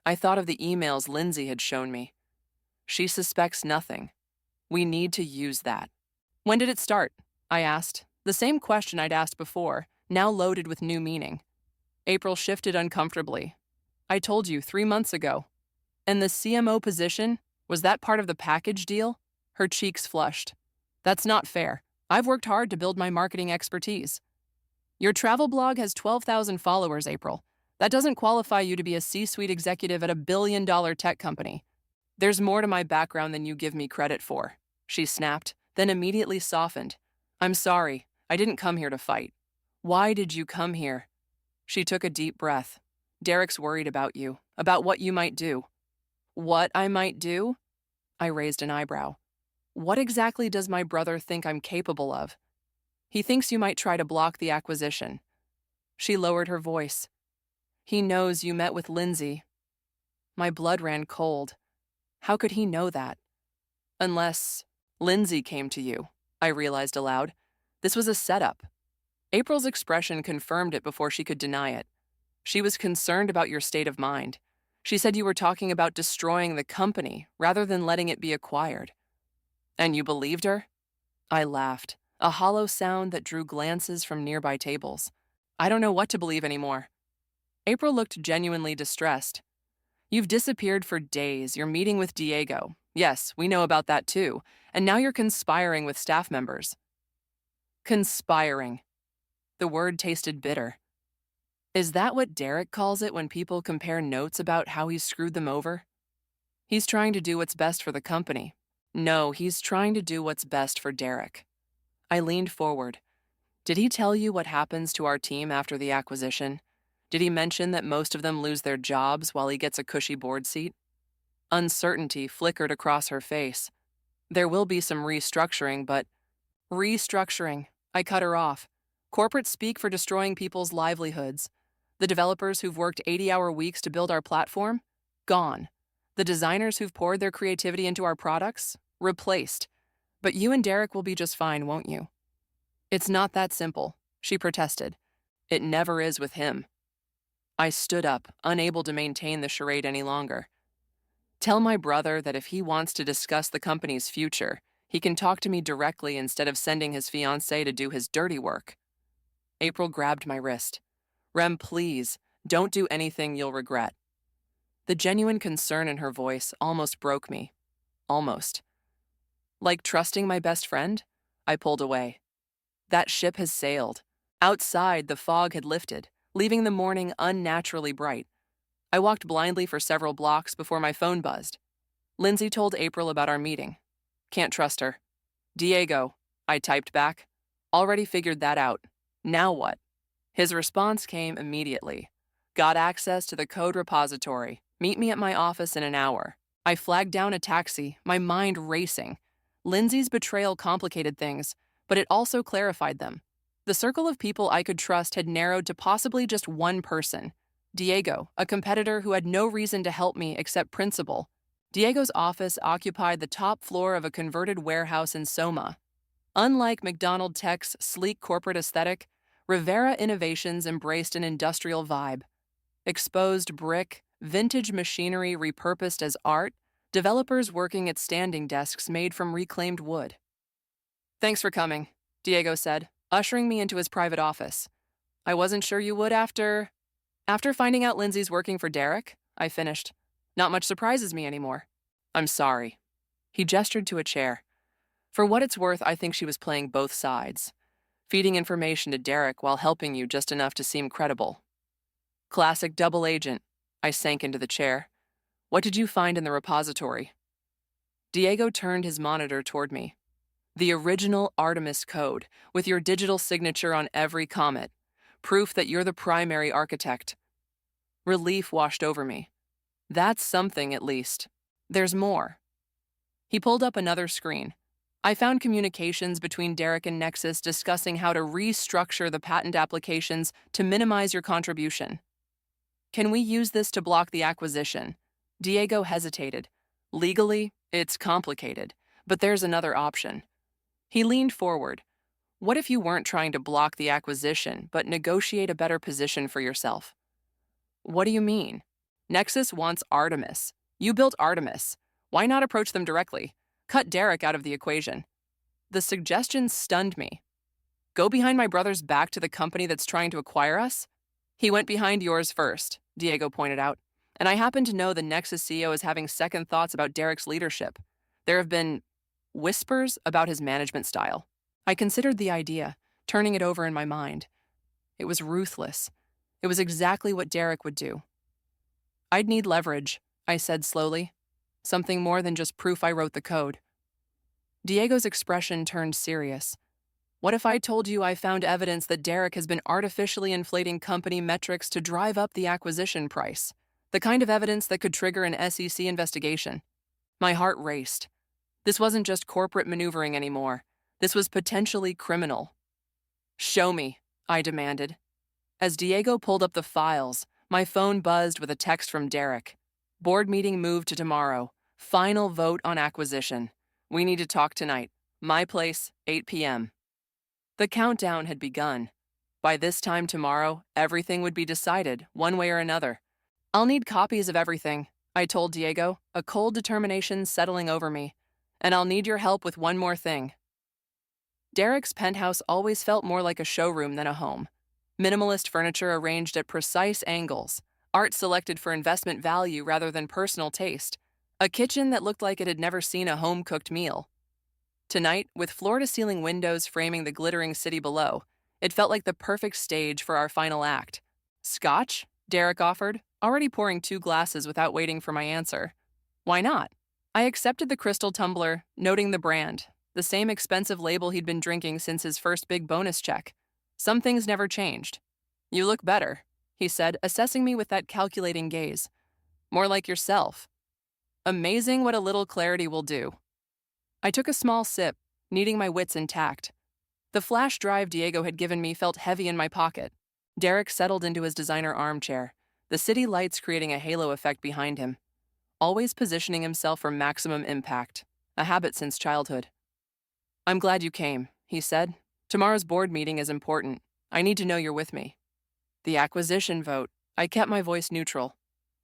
I thought of the emails Lindsay had shown me. She suspects nothing. We need to use that. When did it start? I asked, the same question I'd asked before, now loaded with new meaning. April shifted uncomfortably. I told you 3 months ago. And the CMO position, was that part of the package deal? Her cheeks flushed. That's not fair. I've worked hard to build my marketing expertise. Your travel blog has 12,000 followers, April. That doesn't qualify you to be a C-suite executive at a billion-dollar tech company. There's more to my background than you give me credit for, she snapped, then immediately softened. I'm sorry. I didn't come here to fight. Why did you come here? She took a deep breath. Derek's worried about you, about what you might do. What I might do? I raised an eyebrow. What exactly does my brother think I'm capable of? He thinks you might try to block the acquisition. She lowered her voice. He knows you met with Lindsay. My blood ran cold. How could he know that? Unless Lindsay came to you, I realized aloud. This was a setup. April's expression confirmed it before she could deny it. She was concerned about your state of mind. She said you were talking about destroying the company rather than letting it be acquired. And you believed her? I laughed, a hollow sound that drew glances from nearby tables. I don't know what to believe anymore. April looked genuinely distressed. You've disappeared for days. You're meeting with Diego. Yes, we know about that too. And now you're conspiring with staff members. Conspiring. The word tasted bitter. Is that what Derek calls it when people compare notes about how he screwed them over? He's trying to do what's best for the company. No, he's trying to do what's best for Derek. I leaned forward. Did he tell you what happens to our team after the acquisition? Did he mention that most of them lose their jobs while he gets a cushy board seat? Uncertainty flickered across her face. There will be some restructuring, but... Restructuring. I cut her off. Corporate speak for destroying people's livelihoods. The developers who've worked 80-hour weeks to build our platform? Gone. The designers who've poured their creativity into our products? Replaced. But you and Derek will be just fine, won't you? It's not that simple, she protested. It never is with him. I stood up, unable to maintain the charade any longer. Tell my brother that if he wants to discuss the company's future, he can talk to me directly instead of sending his fiancée to do his dirty work. April grabbed my wrist. Rem, please, don't do anything you'll regret. The genuine concern in her voice almost broke me. Almost. Like trusting my best friend? I pulled away. That ship has sailed. Outside, the fog had lifted, leaving the morning unnaturally bright. I walked blindly for several blocks before my phone buzzed. Lindsay told April about our meeting. Can't trust her. Diego, I typed back. Already figured that out. Now what? His response came immediately. Got access to the code repository. Meet me at my office in an hour. I flagged down a taxi, my mind racing. Lindsay's betrayal complicated things, but it also clarified them. The circle of people I could trust had narrowed to possibly just one person. Diego, a competitor who had no reason to help me except principle. Diego's office occupied the top floor of a converted warehouse in Soma. Unlike McDonald Tech's sleek corporate aesthetic, Rivera Innovations embraced an industrial vibe. Exposed brick, vintage machinery repurposed as art, developers working at standing desks made from reclaimed wood. Thanks for coming, Diego said, ushering me into his private office. I wasn't sure you would after finding out Lindsay's working for Derek, I finished. Not much surprises me anymore. I'm sorry. He gestured to a chair. For what it's worth, I think she was playing both sides. Feeding information to Derek while helping you just enough to seem credible. Classic double agent. I sank into the chair. What did you find in the repository? Diego turned his monitor toward me. The original Artemis code, with your digital signature on every comet. Proof that you're the primary architect. Relief washed over me. That's something, at least. There's more. He pulled up another screen. I found communications between Derek and Nexus discussing how to restructure the patent applications to minimize your contribution. Can we use this to block the acquisition? Diego hesitated. Legally, it's complicated, but there's another option. He leaned forward. What if you weren't trying to block the acquisition, but negotiate a better position for yourself? What do you mean? Nexus wants Artemis. You built Artemis. Why not approach them directly? Cut Derek out of the equation. The suggestion stunned me. Go behind my brother's back to the company that's trying to acquire us? He went behind yours first, Diego pointed out, and I happen to know the Nexus CEO is having second thoughts about Derek's leadership. There have been whispers about his management style. I considered the idea, turning it over in my mind. It was ruthless. It was exactly what Derek would do. I'd need leverage, I said slowly. Something more than just proof I wrote the code. Diego's expression turned serious. What if I told you I found evidence that Derek has been artificially inflating company metrics to drive up the acquisition price? The kind of evidence that could trigger an SEC investigation. My heart raced. This wasn't just corporate maneuvering anymore. This was potentially criminal. Show me, I demanded. As Diego pulled up the files, my phone buzzed with a text from Derek. Board meeting moved to tomorrow. Final vote on acquisition. We need to talk tonight. My place, 8 p.m. The countdown had begun. By this time tomorrow, everything would be decided, one way or another. I'll need copies of everything, I told Diego, a cold determination settling over me. And I'll need your help with one more thing. Derek's penthouse always felt more like a showroom than a home. Minimalist furniture arranged at precise angles, art selected for investment value rather than personal taste, a kitchen that looked like it had never seen a home-cooked meal. Tonight, with floor-to-ceiling windows framing the glittering city below, it felt like the perfect stage for our final act. Scotch? Derek offered, already pouring 2 glasses without waiting for my answer. Why not? I accepted the crystal tumbler, noting the brand, the same expensive label he'd been drinking since his first big bonus check. Some things never changed. You look better, he said, assessing me with that calculating gaze. More like yourself. Amazing what a little clarity will do. I took a small sip, needing my wits intact. The flash drive Diego had given me felt heavy in my pocket. Derek settled into his designer armchair, the city lights creating a halo effect behind him, always positioning himself for maximum impact, a habit since childhood. I'm glad you came, he said. Tomorrow's board meeting is important. I need to know you're with me. The acquisition vote. I kept my voice neutral.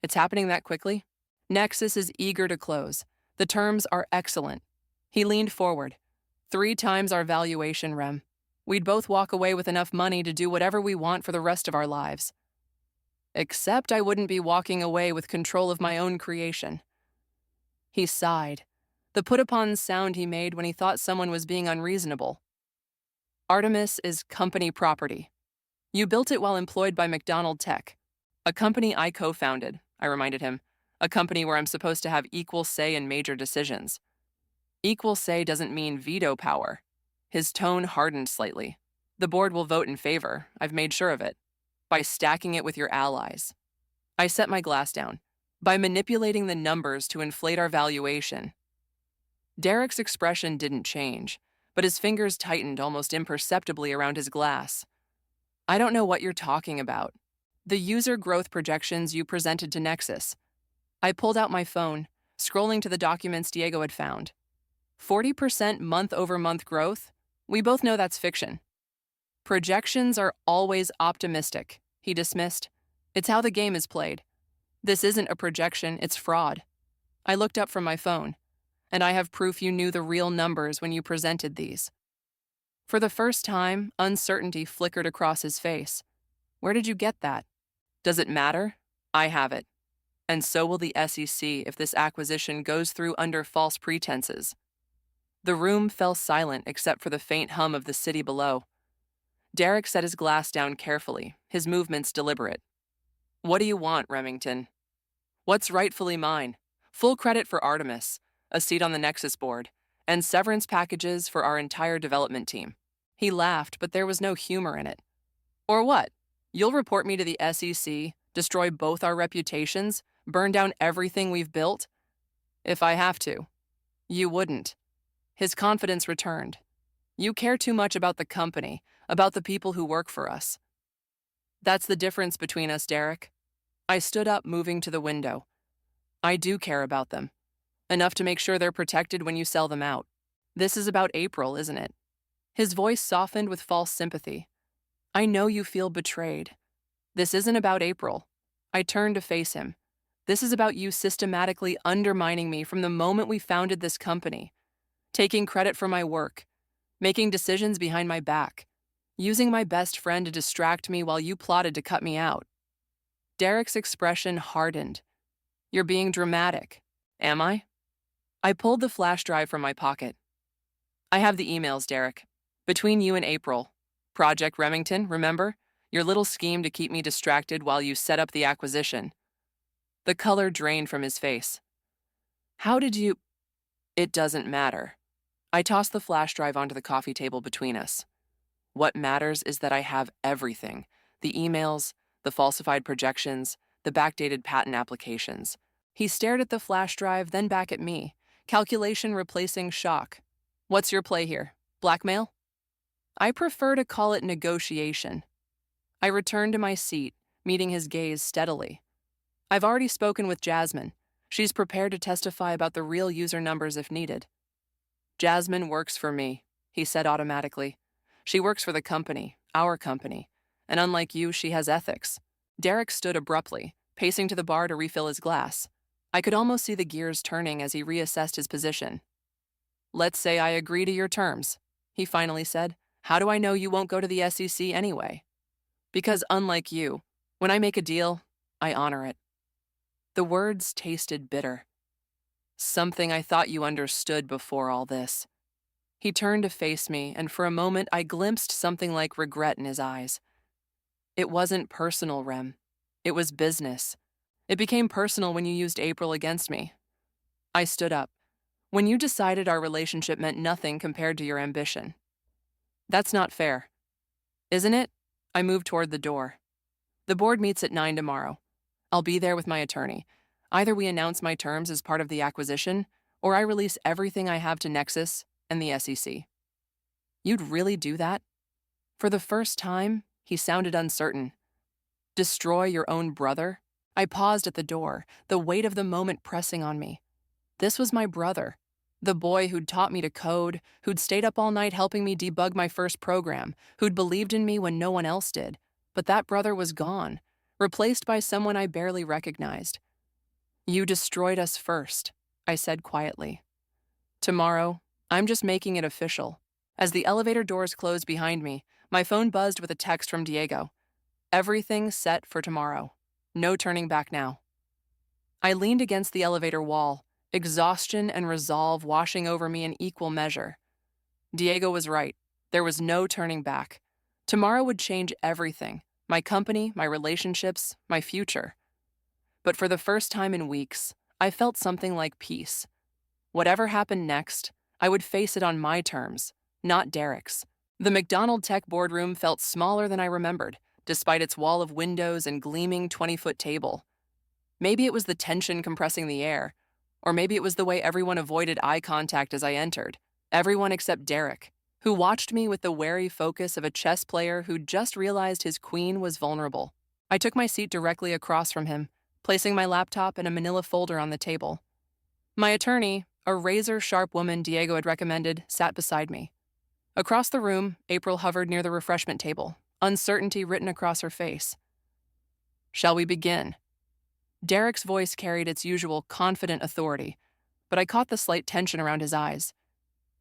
It's happening that quickly? Nexus is eager to close. The terms are excellent. He leaned forward. 3 times our valuation, Rem. We'd both walk away with enough money to do whatever we want for the rest of our lives. Except I wouldn't be walking away with control of my own creation. He sighed, the put-upon sound he made when he thought someone was being unreasonable. Artemis is company property. You built it while employed by McDonald Tech, a company I co-founded, I reminded him, a company where I'm supposed to have equal say in major decisions. Equal say doesn't mean veto power. His tone hardened slightly. The board will vote in favor, I've made sure of it, by stacking it with your allies. I set my glass down, by manipulating the numbers to inflate our valuation. Derek's expression didn't change, but his fingers tightened almost imperceptibly around his glass. I don't know what you're talking about. The user growth projections you presented to Nexus. I pulled out my phone, scrolling to the documents Diego had found. 40% month-over-month growth? We both know that's fiction. Projections are always optimistic, he dismissed. It's how the game is played. This isn't a projection, it's fraud. I looked up from my phone, and I have proof you knew the real numbers when you presented these. For the first time, uncertainty flickered across his face. Where did you get that? Does it matter? I have it. And so will the SEC if this acquisition goes through under false pretenses. The room fell silent except for the faint hum of the city below. Derek set his glass down carefully, his movements deliberate. What do you want, Remington? What's rightfully mine? Full credit for Artemis, a seat on the Nexus board, and severance packages for our entire development team. He laughed, but there was no humor in it. Or what? You'll report me to the SEC, destroy both our reputations, burn down everything we've built? If I have to. You wouldn't. His confidence returned. You care too much about the company, about the people who work for us. That's the difference between us, Derek. I stood up, moving to the window. I do care about them. Enough to make sure they're protected when you sell them out. This is about April, isn't it? His voice softened with false sympathy. I know you feel betrayed. This isn't about April. I turned to face him. This is about you systematically undermining me from the moment we founded this company, taking credit for my work, making decisions behind my back, using my best friend to distract me while you plotted to cut me out. Derek's expression hardened. You're being dramatic. Am I? I pulled the flash drive from my pocket. I have the emails, Derek. Between you and April. Project Remington, remember? Your little scheme to keep me distracted while you set up the acquisition. The color drained from his face. How did you... It doesn't matter. I tossed the flash drive onto the coffee table between us. What matters is that I have everything. The emails, the falsified projections, the backdated patent applications. He stared at the flash drive, then back at me. Calculation replacing shock. What's your play here? Blackmail? I prefer to call it negotiation. I returned to my seat, meeting his gaze steadily. I've already spoken with Jasmine. She's prepared to testify about the real user numbers if needed. Jasmine works for me, he said automatically. She works for the company, our company. and unlike you, she has ethics. Derek stood abruptly, pacing to the bar to refill his glass. I could almost see the gears turning as he reassessed his position. "Let's say I agree to your terms," he finally said. "How do I know you won't go to the SEC anyway?" "Because unlike you, when I make a deal, I honor it." The words tasted bitter. "Something I thought you understood before all this." He turned to face me, and for a moment I glimpsed something like regret in his eyes. "It wasn't personal, Rem. It was business. It became personal when you used April against me." I stood up. "When you decided our relationship meant nothing compared to your ambition." "That's not fair." "Isn't it?" I moved toward the door. "The board meets at 9 tomorrow. I'll be there with my attorney. Either we announce my terms as part of the acquisition, or I release everything I have to Nexus and the SEC." "You'd really do that?" For the first time, he sounded uncertain. "Destroy your own brother?" I paused at the door, the weight of the moment pressing on me. This was my brother, the boy who'd taught me to code, who'd stayed up all night helping me debug my first program, who'd believed in me when no one else did. But that brother was gone, replaced by someone I barely recognized. "You destroyed us first," I said quietly. "Tomorrow, I'm just making it official." As the elevator doors closed behind me, my phone buzzed with a text from Diego. "Everything set for tomorrow. No turning back now." I leaned against the elevator wall, exhaustion and resolve washing over me in equal measure. Diego was right. There was no turning back. Tomorrow would change everything: my company, my relationships, my future. But for the first time in weeks, I felt something like peace. Whatever happened next, I would face it on my terms, not Derek's. The McDonald Tech boardroom felt smaller than I remembered, despite its wall of windows and gleaming 20-foot table. Maybe it was the tension compressing the air, or maybe it was the way everyone avoided eye contact as I entered. Everyone except Derek, who watched me with the wary focus of a chess player who'd just realized his queen was vulnerable. I took my seat directly across from him, placing my laptop and a manila folder on the table. My attorney, a razor-sharp woman Diego had recommended, sat beside me. Across the room, April hovered near the refreshment table, uncertainty written across her face. "Shall we begin?" Derek's voice carried its usual confident authority, but I caught the slight tension around his eyes.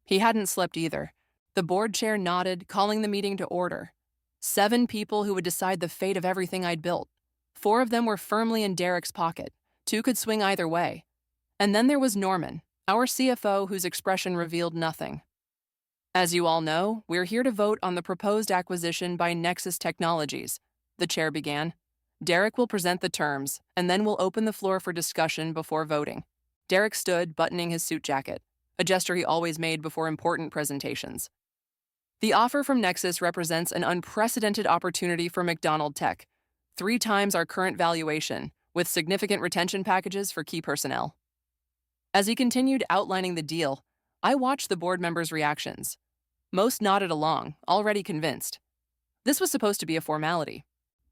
He hadn't slept either. The board chair nodded, calling the meeting to order. 7 people who would decide the fate of everything I'd built. 4 of them were firmly in Derek's pocket. 2 could swing either way. And then there was Norman, our CFO, whose expression revealed nothing. "As you all know, we're here to vote on the proposed acquisition by Nexus Technologies," the chair began. "Derek will present the terms, and then we'll open the floor for discussion before voting." Derek stood, buttoning his suit jacket, a gesture he always made before important presentations. "The offer from Nexus represents an unprecedented opportunity for McDonald Tech, 3 times our current valuation, with significant retention packages for key personnel." As he continued outlining the deal, I watched the board members' reactions. Most nodded along, already convinced. This was supposed to be a formality.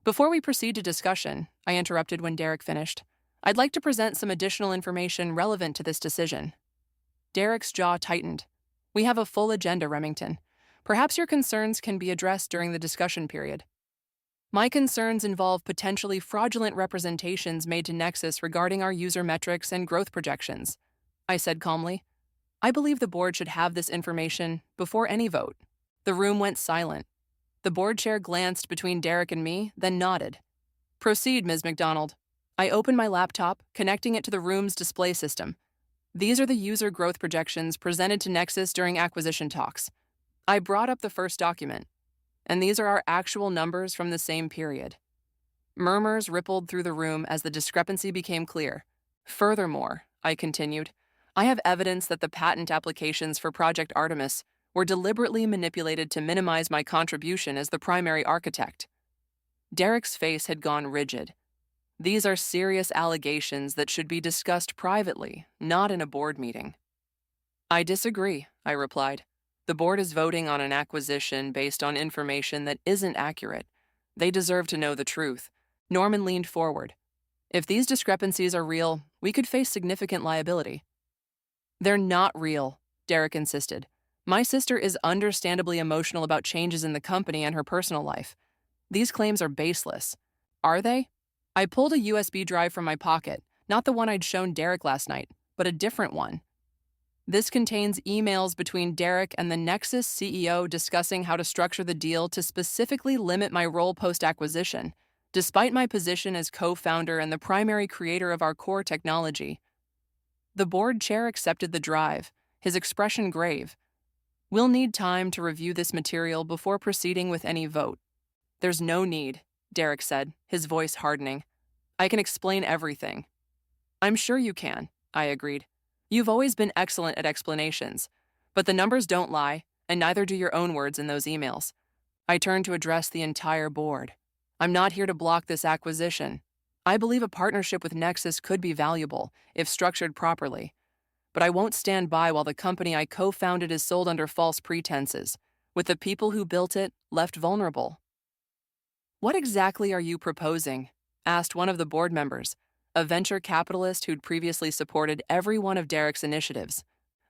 "Before we proceed to discussion," I interrupted when Derek finished, "I'd like to present some additional information relevant to this decision." Derek's jaw tightened. "We have a full agenda, Remington. Perhaps your concerns can be addressed during the discussion period." "My concerns involve potentially fraudulent representations made to Nexus regarding our user metrics and growth projections," I said calmly. "I believe the board should have this information before any vote." The room went silent. The board chair glanced between Derek and me, then nodded. "Proceed, Ms. McDonald." I opened my laptop, connecting it to the room's display system. These are the user growth projections presented to Nexus during acquisition talks. I brought up the first document, and these are our actual numbers from the same period. Murmurs rippled through the room as the discrepancy became clear. "Furthermore," I continued, "I have evidence that the patent applications for Project Artemis were deliberately manipulated to minimize my contribution as the primary architect." Derek's face had gone rigid. "These are serious allegations that should be discussed privately, not in a board meeting." "I disagree," I replied. "The board is voting on an acquisition based on information that isn't accurate. They deserve to know the truth." Norman leaned forward. "If these discrepancies are real, we could face significant liability." "They're not real," Derek insisted. "My sister is understandably emotional about changes in the company and her personal life. These claims are baseless. Are they? I pulled a USB drive from my pocket, not the one I'd shown Derek last night, but a different one. This contains emails between Derek and the Nexus CEO discussing how to structure the deal to specifically limit my role post-acquisition, despite my position as co-founder and the primary creator of our core technology. The board chair accepted the drive, his expression grave. We'll need time to review this material before proceeding with any vote. There's no need, Derek said, his voice hardening. I can explain everything. I'm sure you can, I agreed. You've always been excellent at explanations, but the numbers don't lie, and neither do your own words in those emails. I turned to address the entire board. I'm not here to block this acquisition. I believe a partnership with Nexus could be valuable if structured properly, but I won't stand by while the company I co-founded is sold under false pretenses, with the people who built it left vulnerable. What exactly are you proposing? Asked one of the board members, a venture capitalist who'd previously supported every one of Derek's initiatives.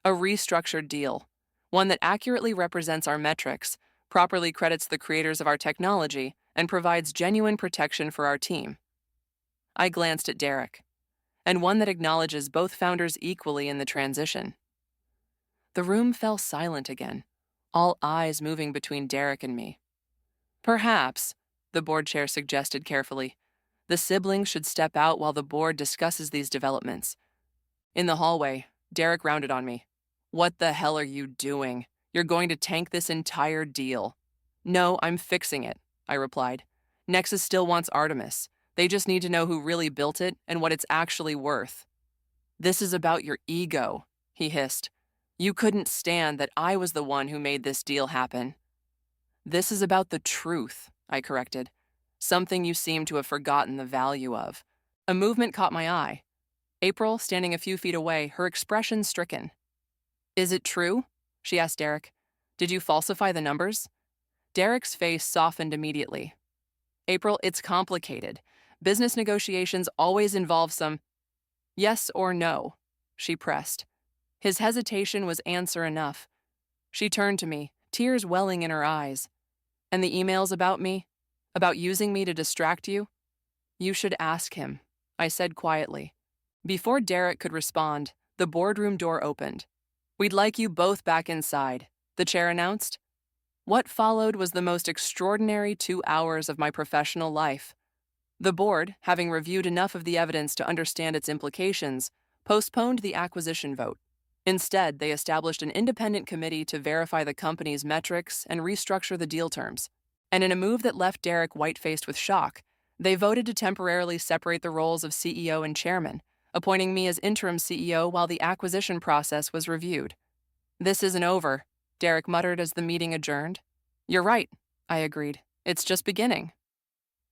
A restructured deal, one that accurately represents our metrics, properly credits the creators of our technology, and provides genuine protection for our team. I glanced at Derek, and one that acknowledges both founders equally in the transition. The room fell silent again, all eyes moving between Derek and me. Perhaps, the board chair suggested carefully, the siblings should step out while the board discusses these developments. In the hallway, Derek rounded on me. What the hell are you doing? You're going to tank this entire deal. No, I'm fixing it, I replied. Nexus still wants Artemis. They just need to know who really built it and what it's actually worth. This is about your ego, he hissed. You couldn't stand that I was the one who made this deal happen. This is about the truth, I corrected. Something you seem to have forgotten the value of. A movement caught my eye. April, standing a few feet away, her expression stricken. Is it true? She asked Derek. Did you falsify the numbers? Derek's face softened immediately. April, it's complicated. Business negotiations always involve some yes or no, she pressed. His hesitation was answer enough. She turned to me, tears welling in her eyes. And the emails about me? About using me to distract you? You should ask him, I said quietly. Before Derek could respond, the boardroom door opened. We'd like you both back inside, the chair announced. What followed was the most extraordinary 2 hours of my professional life. The board, having reviewed enough of the evidence to understand its implications, postponed the acquisition vote. Instead, they established an independent committee to verify the company's metrics and restructure the deal terms. And in a move that left Derek white-faced with shock, they voted to temporarily separate the roles of CEO and chairman, appointing me as interim CEO while the acquisition process was reviewed. This isn't over, Derek muttered as the meeting adjourned. You're right, I agreed. It's just beginning.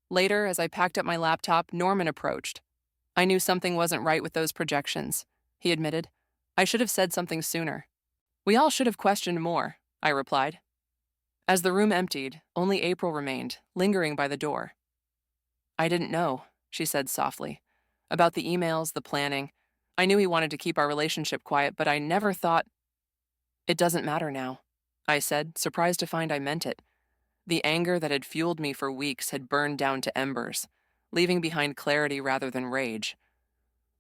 Later, as I packed up my laptop, Norman approached. I knew something wasn't right with those projections, he admitted. I should have said something sooner. We all should have questioned more, I replied. As the room emptied, only April remained, lingering by the door. I didn't know, she said softly. About the emails, the planning. I knew he wanted to keep our relationship quiet, but I never thought... It doesn't matter now, I said, surprised to find I meant it. The anger that had fueled me for weeks had burned down to embers, leaving behind clarity rather than rage.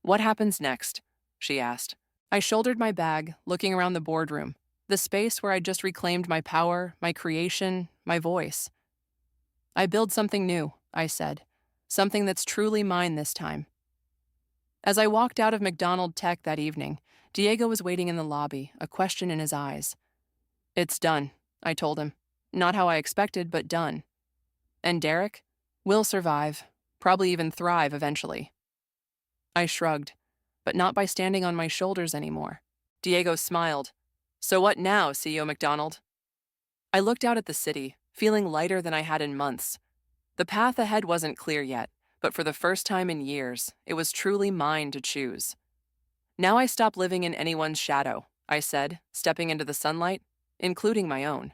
What happens next? She asked. I shouldered my bag, looking around the boardroom, the space where I'd just reclaimed my power, my creation, my voice. I build something new, I said, something that's truly mine this time. As I walked out of McDonald Tech that evening, Diego was waiting in the lobby, a question in his eyes. It's done, I told him. Not how I expected, but done. And Derek? We'll survive, probably even thrive eventually. I shrugged, but not by standing on my shoulders anymore. Diego smiled. So what now, CEO McDonald? I looked out at the city, feeling lighter than I had in months. The path ahead wasn't clear yet, but for the first time in years, it was truly mine to choose. Now I stop living in anyone's shadow, I said, stepping into the sunlight, including my own.